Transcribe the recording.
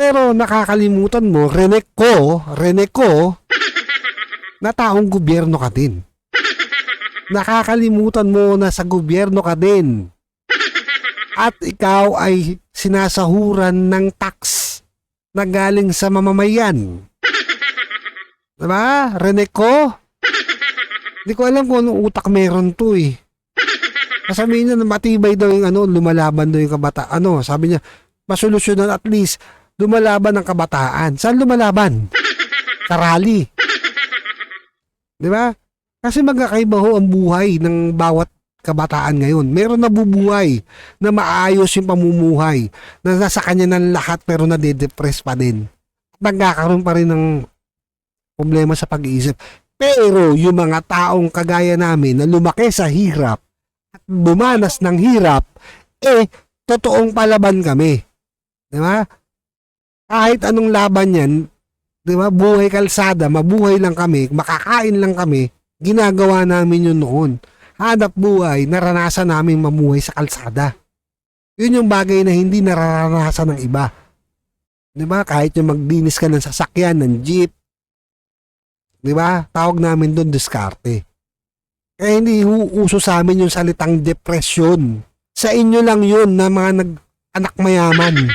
Pero nakakalimutan mo, Rene ko, na taong gobyerno ka din. Nakakalimutan mo na sa gobyerno ka din. At ikaw ay sinasahuran ng tax na galing sa mamamayan. Diba? Rene ko? Hindi ko alam kung anong utak meron to eh. Sabihin niya na matibay daw yung lumalaban daw yung kabataan. Sabi niya, masolusyonan at least, lumalaban ng kabataan. Saan lumalaban? Sa rally. Diba? Kasi magkakaiba ho ang buhay ng bawat kabataan ngayon. Meron nabubuhay na maayos yung pamumuhay, na nasa kanya ng lahat pero nade-depress pa din. Nagkakaroon pa rin ng problema sa pag-iisip. Pero yung mga taong kagaya namin na lumaki sa hirap at bumanas ng hirap, totoong palaban kami. Diba? Kahit anong laban yan, diba? Buhay kalsada, mabuhay lang kami, makakain lang kami, ginagawa namin yun noon. Hanap buhay, naranasan namin mamuhay sa kalsada. Yun yung bagay na hindi nararanasan ng iba. Diba? Kahit yung magdinis ka ng sasakyan, ng jeep, diba? Tawag namin doon diskarte. Kaya hindi uso sa amin yung salitang depression. Sa inyo lang yun na mga anak mayaman.